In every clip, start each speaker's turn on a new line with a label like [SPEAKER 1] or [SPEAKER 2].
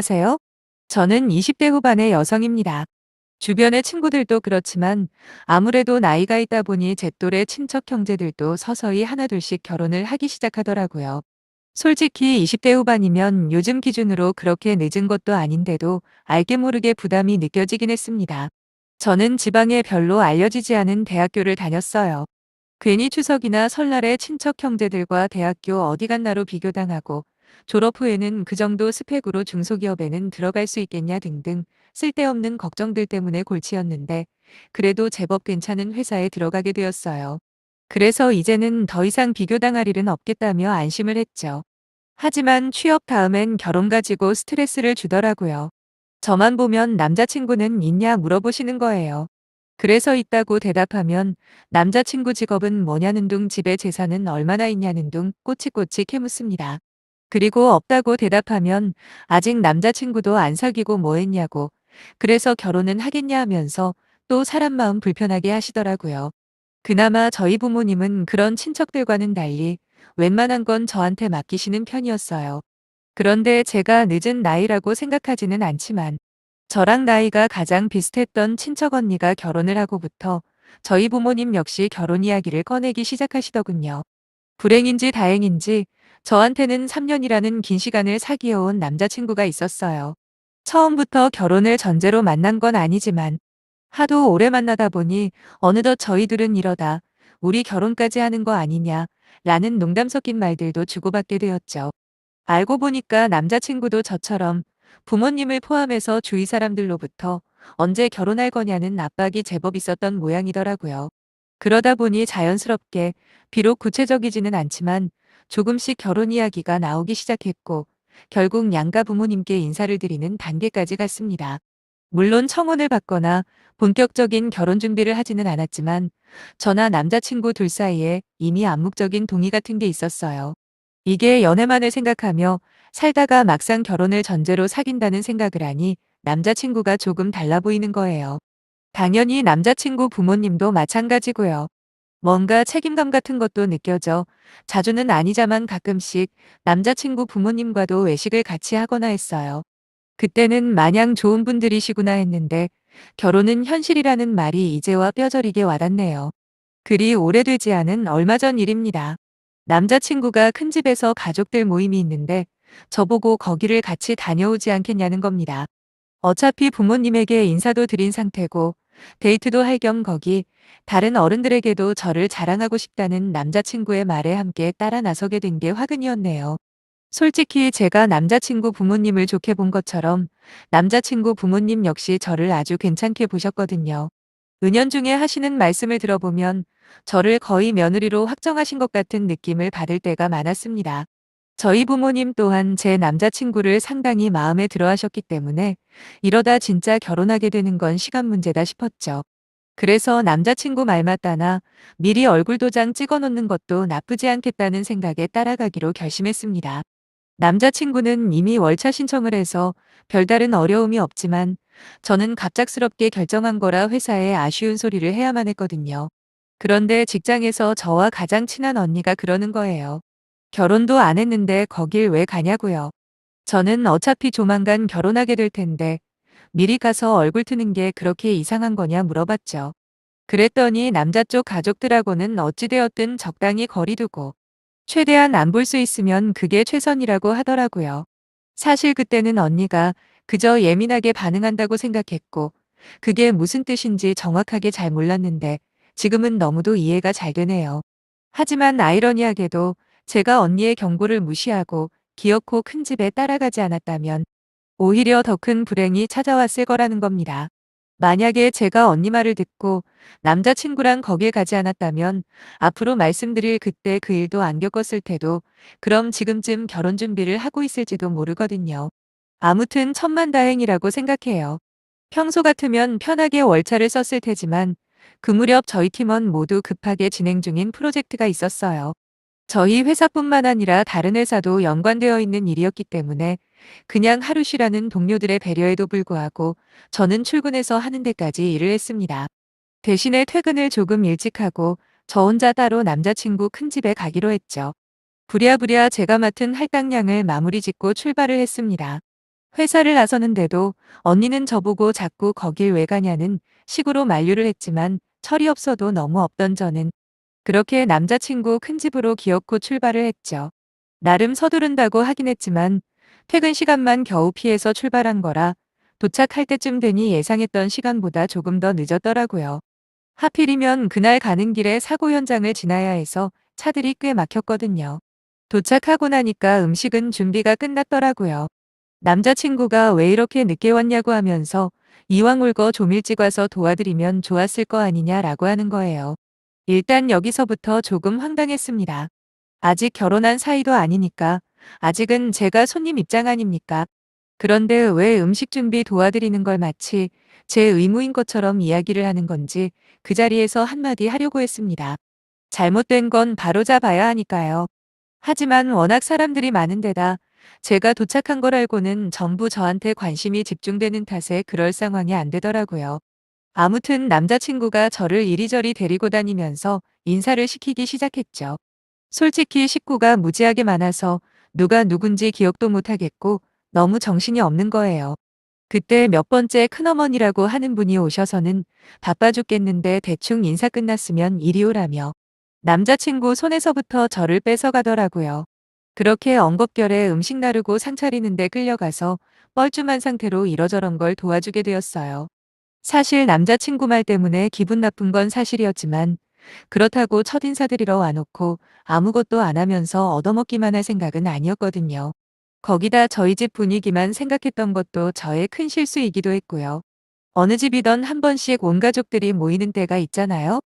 [SPEAKER 1] 안녕하세요. 저는 20대 후반의 여성입니다. 주변의 친구들도 그렇지만 아무래도 나이가 있다 보니 제 또래 친척 형제들도 서서히 하나둘씩 결혼을 하기 시작하더라고요. 솔직히 20대 후반이면 요즘 기준으로 그렇게 늦은 것도 아닌데도 알게 모르게 부담이 느껴지긴 했습니다. 저는 지방에 별로 알려지지 않은 대학교를 다녔어요. 괜히 추석이나 설날에 친척 형제들과 대학교 어디 갔나로 비교당하고 졸업 후에는 그 정도 스펙으로 중소기업에는 들어갈 수 있겠냐 등등 쓸데없는 걱정들 때문에 골치였는데 그래도 제법 괜찮은 회사에 들어가게 되었어요. 그래서 이제는 더 이상 비교당할 일은 없겠다며 안심을 했죠. 하지만 취업 다음엔 결혼 가지고 스트레스를 주더라고요. 저만 보면 남자친구는 있냐 물어보시는 거예요. 그래서 있다고 대답하면 남자친구 직업은 뭐냐는 둥 집에 재산은 얼마나 있냐는 둥 꼬치꼬치 캐묻습니다. 그리고 없다고 대답하면 아직 남자친구도 안 사귀고 뭐 했냐고 그래서 결혼은 하겠냐 하면서 또 사람 마음 불편하게 하시더라고요. 그나마 저희 부모님은 그런 친척들과는 달리 웬만한 건 저한테 맡기시는 편이었어요. 그런데 제가 늦은 나이라고 생각하지는 않지만 저랑 나이가 가장 비슷했던 친척 언니가 결혼을 하고부터 저희 부모님 역시 결혼 이야기를 꺼내기 시작하시더군요. 불행인지 다행인지 저한테는 3년이라는 긴 시간을 사귀어온 남자친구가 있었어요. 처음부터 결혼을 전제로 만난 건 아니지만 하도 오래 만나다 보니 어느덧 저희들은 이러다 우리 결혼까지 하는 거 아니냐 라는 농담 섞인 말들도 주고받게 되었죠. 알고 보니까 남자친구도 저처럼 부모님을 포함해서 주위 사람들로부터 언제 결혼할 거냐는 압박이 제법 있었던 모양이더라고요. 그러다 보니 자연스럽게 비록 구체적이지는 않지만 조금씩 결혼 이야기가 나오기 시작했고 결국 양가 부모님께 인사를 드리는 단계까지 갔습니다. 물론 청혼을 받거나 본격적인 결혼 준비를 하지는 않았지만 저나 남자친구 둘 사이에 이미 암묵적인 동의 같은 게 있었어요. 이게 연애만을 생각하며 살다가 막상 결혼을 전제로 사귄다는 생각을 하니 남자친구가 조금 달라 보이는 거예요. 당연히 남자친구 부모님도 마찬가지고요. 뭔가 책임감 같은 것도 느껴져 자주는 아니자만 가끔씩 남자친구 부모님과도 외식을 같이 하거나 했어요. 그때는 마냥 좋은 분들이시구나 했는데 결혼은 현실이라는 말이 이제와 뼈저리게 와닿네요. 그리 오래되지 않은 얼마 전 일입니다. 남자친구가 큰 집에서 가족들 모임이 있는데 저보고 거기를 같이 다녀오지 않겠냐는 겁니다. 어차피 부모님에게 인사도 드린 상태고 데이트도 할 겸 거기 다른 어른들에게도 저를 자랑하고 싶다는 남자친구의 말에 함께 따라 나서게 된 게 화근이었네요. 솔직히 제가 남자친구 부모님을 좋게 본 것처럼 남자친구 부모님 역시 저를 아주 괜찮게 보셨거든요. 은연중에 하시는 말씀을 들어보면 저를 거의 며느리로 확정하신 것 같은 느낌을 받을 때가 많았습니다. 저희 부모님 또한 제 남자친구를 상당히 마음에 들어 하셨기 때문에 이러다 진짜 결혼하게 되는 건 시간 문제다 싶었죠. 그래서 남자친구 말 맞다나 미리 얼굴 도장 찍어 놓는 것도 나쁘지 않겠다는 생각에 따라가기로 결심했습니다. 남자친구는 이미 월차 신청을 해서 별다른 어려움이 없지만 저는 갑작스럽게 결정한 거라 회사에 아쉬운 소리를 해야만 했거든요. 그런데 직장에서 저와 가장 친한 언니가 그러는 거예요. 결혼도 안 했는데 거길 왜 가냐고요. 저는 어차피 조만간 결혼하게 될 텐데 미리 가서 얼굴 트는 게 그렇게 이상한 거냐 물어봤죠. 그랬더니 남자 쪽 가족들하고는 어찌되었든 적당히 거리 두고 최대한 안 볼 수 있으면 그게 최선이라고 하더라고요. 사실 그때는 언니가 그저 예민하게 반응한다고 생각했고 그게 무슨 뜻인지 정확하게 잘 몰랐는데 지금은 너무도 이해가 잘 되네요. 하지만 아이러니하게도 제가 언니의 경고를 무시하고 기어코 큰 집에 따라가지 않았다면 오히려 더 큰 불행이 찾아왔을 거라는 겁니다. 만약에 제가 언니 말을 듣고 남자친구랑 거길 가지 않았다면 앞으로 말씀드릴 그때 그 일도 안 겪었을 테도 그럼 지금쯤 결혼 준비를 하고 있을지도 모르거든요. 아무튼 천만다행이라고 생각해요. 평소 같으면 편하게 월차를 썼을 테지만 그 무렵 저희 팀원 모두 급하게 진행 중인 프로젝트가 있었어요. 저희 회사뿐만 아니라 다른 회사도 연관되어 있는 일이었기 때문에 그냥 하루 쉬라는 동료들의 배려에도 불구하고 저는 출근해서 하는 데까지 일을 했습니다. 대신에 퇴근을 조금 일찍 하고 저 혼자 따로 남자친구 큰 집에 가기로 했죠. 부랴부랴 제가 맡은 할당량을 마무리 짓고 출발을 했습니다. 회사를 나서는데도 언니는 저보고 자꾸 거길 왜 가냐는 식으로 만류를 했지만 철이 없어도 너무 없던 저는 그렇게 남자친구 큰 집으로 기어코 출발을 했죠. 나름 서두른다고 하긴 했지만 퇴근 시간만 겨우 피해서 출발한 거라 도착할 때쯤 되니 예상했던 시간보다 조금 더 늦었더라고요. 하필이면 그날 가는 길에 사고 현장을 지나야 해서 차들이 꽤 막혔거든요. 도착하고 나니까 음식은 준비가 끝났더라고요. 남자친구가 왜 이렇게 늦게 왔냐고 하면서 이왕 올 거 좀 일찍 와서 도와드리면 좋았을 거 아니냐라고 하는 거예요. 일단 여기서부터 조금 황당했습니다. 아직 결혼한 사이도 아니니까 아직은 제가 손님 입장 아닙니까? 그런데 왜 음식 준비 도와드리는 걸 마치 제 의무인 것처럼 이야기를 하는 건지 그 자리에서 한마디 하려고 했습니다. 잘못된 건 바로잡아야 하니까요. 하지만 워낙 사람들이 많은 데다 제가 도착한 걸 알고는 전부 저한테 관심이 집중되는 탓에 그럴 상황이 안 되더라고요. 아무튼 남자친구가 저를 이리저리 데리고 다니면서 인사를 시키기 시작했죠. 솔직히 식구가 무지하게 많아서 누가 누군지 기억도 못하겠고 너무 정신이 없는 거예요. 그때 몇 번째 큰어머니라고 하는 분이 오셔서는 바빠 죽겠는데 대충 인사 끝났으면 이리 오라며 남자친구 손에서부터 저를 뺏어가더라고요. 그렇게 엉겁결에 음식 나르고 상 차리는데 끌려가서 뻘쭘한 상태로 이러저런 걸 도와주게 되었어요. 사실 남자친구 말 때문에 기분 나쁜 건 사실이었지만 그렇다고 첫인사 드리러 와놓고 아무것도 안 하면서 얻어먹기만 할 생각은 아니었거든요. 거기다 저희 집 분위기만 생각했던 것도 저의 큰 실수이기도 했고요. 어느 집이던 한 번씩 온 가족들이 모이는 때가 있잖아요.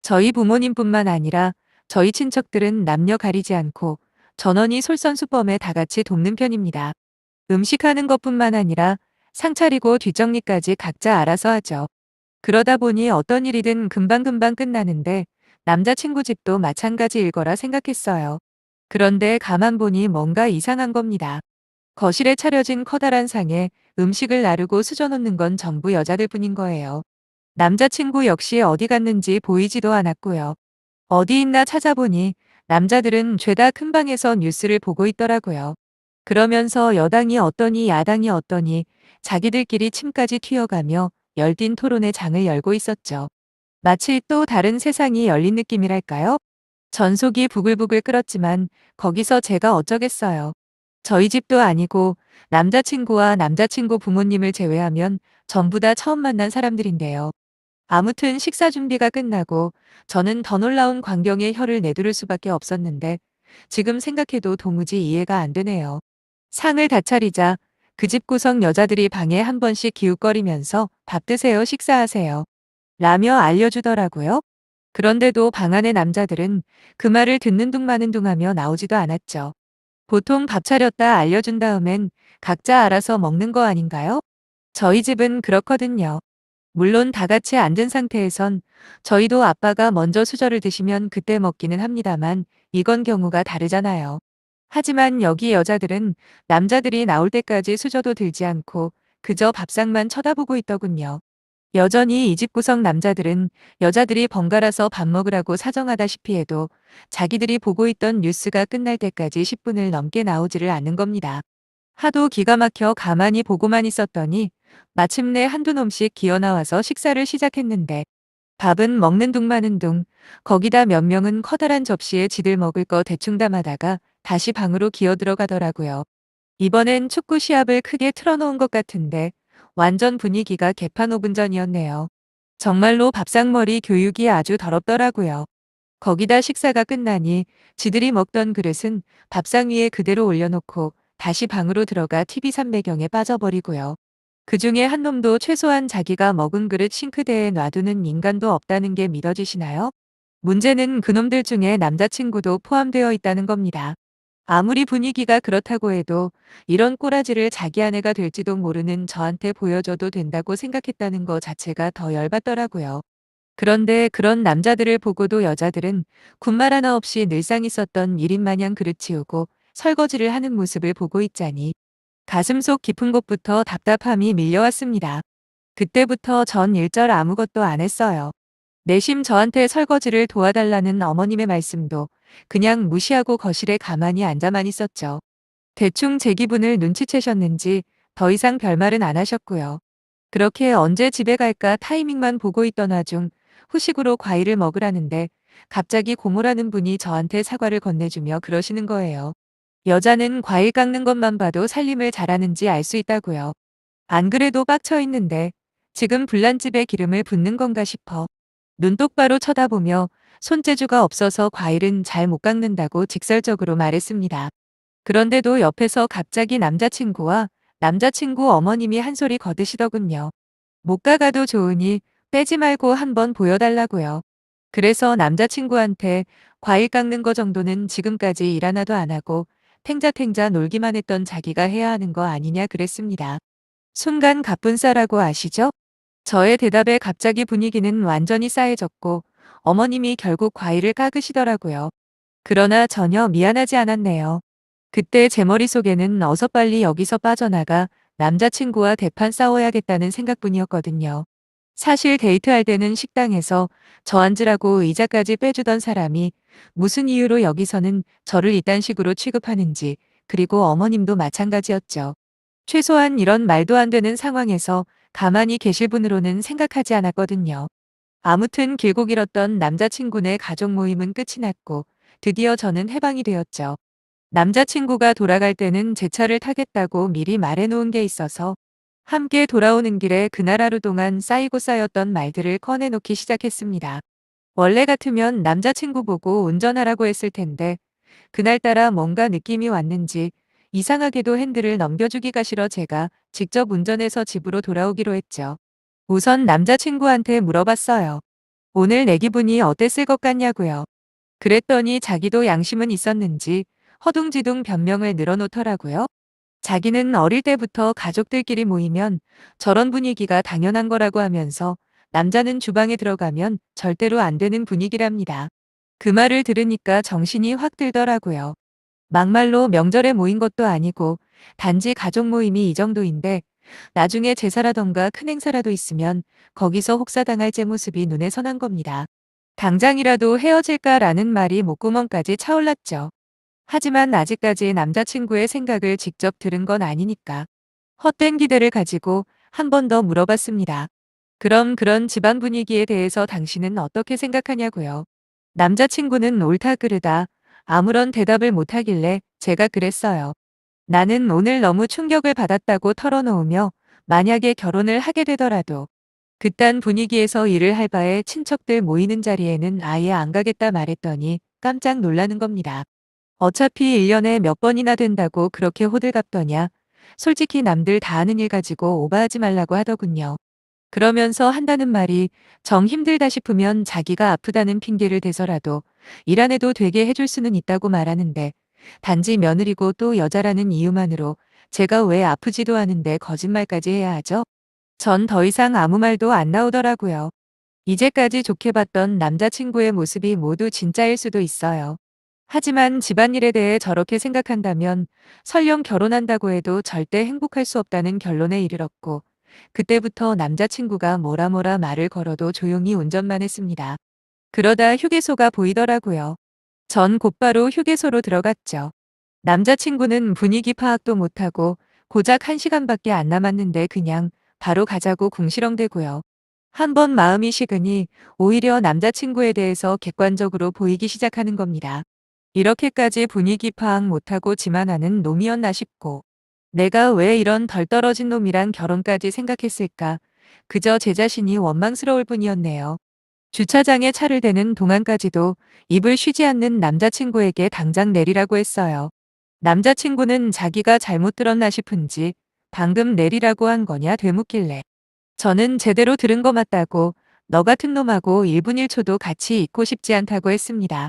[SPEAKER 1] 저희 부모님뿐만 아니라 저희 친척들은 남녀 가리지 않고 전원이 솔선수범에 다 같이 돕는 편입니다. 음식하는 것뿐만 아니라 상 차리고 뒷정리까지 각자 알아서 하죠. 그러다 보니 어떤 일이든 금방금방 끝나는데 남자친구 집도 마찬가지일 거라 생각했어요. 그런데 가만 보니 뭔가 이상한 겁니다. 거실에 차려진 커다란 상에 음식을 나르고 수저놓는 건 전부 여자들 뿐인 거예요. 남자친구 역시 어디 갔는지 보이지도 않았고요. 어디 있나 찾아보니 남자들은 죄다 큰 방에서 뉴스를 보고 있더라고요. 그러면서 여당이 어떠니 야당이 어떠니 자기들끼리 침까지 튀어가며 열띤 토론의 장을 열고 있었죠. 마치 또 다른 세상이 열린 느낌이랄까요? 전속이 부글부글 끓었지만 거기서 제가 어쩌겠어요. 저희 집도 아니고 남자친구와 남자친구 부모님을 제외하면 전부 다 처음 만난 사람들인데요. 아무튼 식사 준비가 끝나고 저는 더 놀라운 광경에 혀를 내두를 수밖에 없었는데 지금 생각해도 도무지 이해가 안 되네요. 상을 다 차리자 그 집 구석 여자들이 방에 한 번씩 기웃거리면서 밥 드세요, 식사하세요 라며 알려주더라고요. 그런데도 방 안의 남자들은 그 말을 듣는 둥 마는 둥 하며 나오지도 않았죠. 보통 밥 차렸다 알려준 다음엔 각자 알아서 먹는 거 아닌가요? 저희 집은 그렇거든요. 물론 다 같이 앉은 상태에선 저희도 아빠가 먼저 수저를 드시면 그때 먹기는 합니다만 이건 경우가 다르잖아요. 하지만 여기 여자들은 남자들이 나올 때까지 수저도 들지 않고 그저 밥상만 쳐다보고 있더군요. 여전히 이 집 구석 남자들은 여자들이 번갈아서 밥 먹으라고 사정하다시피 해도 자기들이 보고 있던 뉴스가 끝날 때까지 10분을 넘게 나오지를 않는 겁니다. 하도 기가 막혀 가만히 보고만 있었더니 마침내 한두 놈씩 기어나와서 식사를 시작했는데 밥은 먹는 둥 마는 둥 거기다 몇 명은 커다란 접시에 지들 먹을 거 대충 담아다가 다시 방으로 기어 들어가더라고요. 이번엔 축구 시합을 크게 틀어놓은 것 같은데 완전 분위기가 개판 5분 전이었네요. 정말로 밥상머리 교육이 아주 더럽더라고요. 거기다 식사가 끝나니 지들이 먹던 그릇은 밥상 위에 그대로 올려놓고 다시 방으로 들어가 TV 삼배경에 빠져버리고요. 그중에 한 놈도 최소한 자기가 먹은 그릇 싱크대에 놔두는 인간도 없다는 게 믿어지시나요? 문제는 그놈들 중에 남자친구도 포함되어 있다는 겁니다. 아무리 분위기가 그렇다고 해도 이런 꼬라지를 자기 아내가 될지도 모르는 저한테 보여줘도 된다고 생각했다는 거 자체가 더 열받더라고요. 그런데 그런 남자들을 보고도 여자들은 군말 하나 없이 늘상 있었던 일인 마냥 그릇 치우고 설거지를 하는 모습을 보고 있자니 가슴속 깊은 곳부터 답답함이 밀려왔습니다. 그때부터 전 일절 아무것도 안 했어요. 내심 저한테 설거지를 도와달라는 어머님의 말씀도 그냥 무시하고 거실에 가만히 앉아만 있었죠. 대충 제 기분을 눈치채셨는지 더 이상 별말은 안 하셨고요. 그렇게 언제 집에 갈까 타이밍만 보고 있던 와중 후식으로 과일을 먹으라는데 갑자기 고모라는 분이 저한테 사과를 건네주며 그러시는 거예요. 여자는 과일 깎는 것만 봐도 살림을 잘하는지 알 수 있다고요. 안 그래도 빡쳐 있는데 지금 불난집에 기름을 붓는 건가 싶어. 눈 똑바로 쳐다보며 손재주가 없어서 과일은 잘 못 깎는다고 직설적으로 말했습니다. 그런데도 옆에서 갑자기 남자친구와 남자친구 어머님이 한 소리 거드시더군요. 못 가가도 좋으니 빼지 말고 한번 보여달라고요. 그래서 남자친구한테 과일 깎는 거 정도는 지금까지 일 하나도 안 하고 탱자탱자 놀기만 했던 자기가 해야 하는 거 아니냐 그랬습니다. 순간 갑분싸라고 아시죠? 저의 대답에 갑자기 분위기는 완전히 싸해졌고 어머님이 결국 과일을 깎으시더라고요. 그러나 전혀 미안하지 않았네요. 그때 제 머릿속에는 어서 빨리 여기서 빠져나가 남자친구와 대판 싸워야겠다는 생각뿐이었거든요. 사실 데이트할 때는 식당에서 저 앉으라고 의자까지 빼주던 사람이 무슨 이유로 여기서는 저를 이딴 식으로 취급하는지, 그리고 어머님도 마찬가지였죠. 최소한 이런 말도 안 되는 상황에서 가만히 계실 분으로는 생각하지 않았거든요. 아무튼 길고 길었던 남자친구네 가족 모임은 끝이 났고 드디어 저는 해방이 되었죠. 남자친구가 돌아갈 때는 제 차를 타겠다고 미리 말해놓은 게 있어서 함께 돌아오는 길에 그날 하루 동안 쌓이고 쌓였던 말들을 꺼내놓기 시작했습니다. 원래 같으면 남자친구 보고 운전하라고 했을 텐데 그날따라 뭔가 느낌이 왔는지 이상하게도 핸들을 넘겨주기가 싫어 제가 직접 운전해서 집으로 돌아오기로 했죠. 우선 남자친구한테 물어봤어요. 오늘 내 기분이 어땠을 것 같냐고요. 그랬더니 자기도 양심은 있었는지 허둥지둥 변명을 늘어놓더라고요. 자기는 어릴 때부터 가족들끼리 모이면 저런 분위기가 당연한 거라고 하면서 남자는 주방에 들어가면 절대로 안 되는 분위기랍니다. 그 말을 들으니까 정신이 확 들더라고요. 막말로 명절에 모인 것도 아니고 단지 가족 모임이 이 정도인데 나중에 제사라던가 큰 행사라도 있으면 거기서 혹사당할 제 모습이 눈에 선한 겁니다. 당장이라도 헤어질까라는 말이 목구멍까지 차올랐죠. 하지만 아직까지 남자친구의 생각을 직접 들은 건 아니니까 헛된 기대를 가지고 한 번 더 물어봤습니다. 그럼 그런 집안 분위기에 대해서 당신은 어떻게 생각하냐고요. 남자친구는 옳다 그르다 아무런 대답을 못하길래 제가 그랬어요. 나는 오늘 너무 충격을 받았다고 털어놓으며 만약에 결혼을 하게 되더라도 그딴 분위기에서 일을 할 바에 친척들 모이는 자리에는 아예 안 가겠다 말했더니 깜짝 놀라는 겁니다. 어차피 1년에 몇 번이나 된다고 그렇게 호들갑더냐. 솔직히 남들 다 하는 일 가지고 오버하지 말라고 하더군요. 그러면서 한다는 말이 정 힘들다 싶으면 자기가 아프다는 핑계를 대서라도 일 안 해도 되게 해줄 수는 있다고 말하는데 단지 며느리고 또 여자라는 이유만으로 제가 왜 아프지도 않은데 거짓말까지 해야 하죠? 전 더 이상 아무 말도 안 나오더라고요. 이제까지 좋게 봤던 남자친구의 모습이 모두 진짜일 수도 있어요. 하지만 집안일에 대해 저렇게 생각한다면 설령 결혼한다고 해도 절대 행복할 수 없다는 결론에 이르렀고 그때부터 남자친구가 뭐라 뭐라 말을 걸어도 조용히 운전만 했습니다. 그러다 휴게소가 보이더라고요. 전 곧바로 휴게소로 들어갔죠. 남자친구는 분위기 파악도 못하고 고작 1시간밖에 안 남았는데 그냥 바로 가자고 궁시렁대고요. 한번 마음이 식으니 오히려 남자친구에 대해서 객관적으로 보이기 시작하는 겁니다. 이렇게까지 분위기 파악 못하고 지만하는 놈이었나 싶고 내가 왜 이런 덜 떨어진 놈이랑 결혼까지 생각했을까. 그저 제 자신이 원망스러울 뿐이었네요. 주차장에 차를 대는 동안까지도 입을 쉬지 않는 남자친구에게 당장 내리라고 했어요. 남자친구는 자기가 잘못 들었나 싶은지 방금 내리라고 한 거냐 되묻길래 저는 제대로 들은 거 맞다고 너 같은 놈하고 1분 1초도 같이 있고 싶지 않다고 했습니다.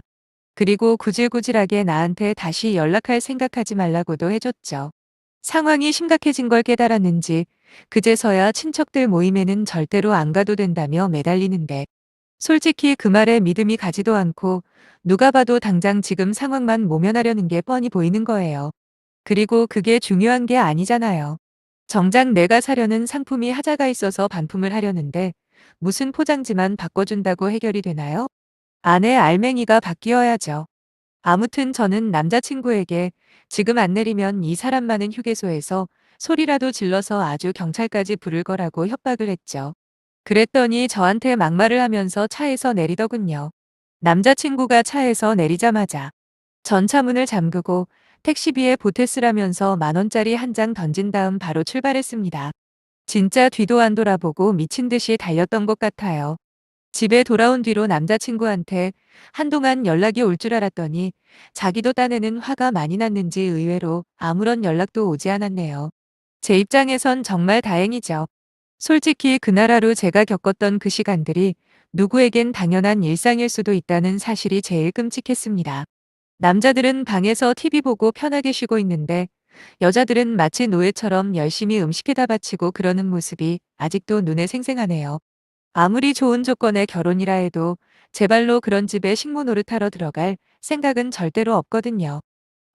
[SPEAKER 1] 그리고 구질구질하게 나한테 다시 연락할 생각하지 말라고도 해줬죠. 상황이 심각해진 걸 깨달았는지 그제서야 친척들 모임에는 절대로 안 가도 된다며 매달리는데 솔직히 그 말에 믿음이 가지도 않고 누가 봐도 당장 지금 상황만 모면하려는 게 뻔히 보이는 거예요. 그리고 그게 중요한 게 아니잖아요. 정작 내가 사려는 상품이 하자가 있어서 반품을 하려는데 무슨 포장지만 바꿔준다고 해결이 되나요? 안에 알맹이가 바뀌어야죠. 아무튼 저는 남자친구에게 지금 안 내리면 이 사람 많은 휴게소에서 소리라도 질러서 아주 경찰까지 부를 거라고 협박을 했죠. 그랬더니 저한테 막말을 하면서 차에서 내리더군요. 남자친구가 차에서 내리자마자 전차문을 잠그고 택시비에 보태쓰라면서 10,000원짜리 한 장 던진 다음 바로 출발했습니다. 진짜 뒤도 안 돌아보고 미친 듯이 달렸던 것 같아요. 집에 돌아온 뒤로 남자친구한테 한동안 연락이 올 줄 알았더니 자기도 딴에는 화가 많이 났는지 의외로 아무런 연락도 오지 않았네요. 제 입장에선 정말 다행이죠. 솔직히 그날 하루 제가 겪었던 그 시간들이 누구에겐 당연한 일상일 수도 있다는 사실이 제일 끔찍했습니다. 남자들은 방에서 TV 보고 편하게 쉬고 있는데 여자들은 마치 노예처럼 열심히 음식에다 바치고 그러는 모습이 아직도 눈에 생생하네요. 아무리 좋은 조건의 결혼이라 해도 제 발로 그런 집에 식모 노릇하러 들어갈 생각은 절대로 없거든요.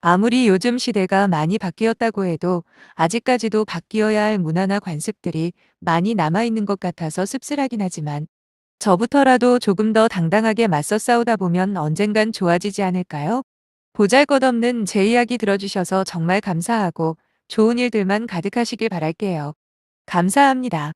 [SPEAKER 1] 아무리 요즘 시대가 많이 바뀌었다고 해도 아직까지도 바뀌어야 할 문화나 관습들이 많이 남아있는 것 같아서 씁쓸하긴 하지만 저부터라도 조금 더 당당하게 맞서 싸우다 보면 언젠간 좋아지지 않을까요? 보잘것없는 제 이야기 들어주셔서 정말 감사하고 좋은 일들만 가득하시길 바랄게요. 감사합니다.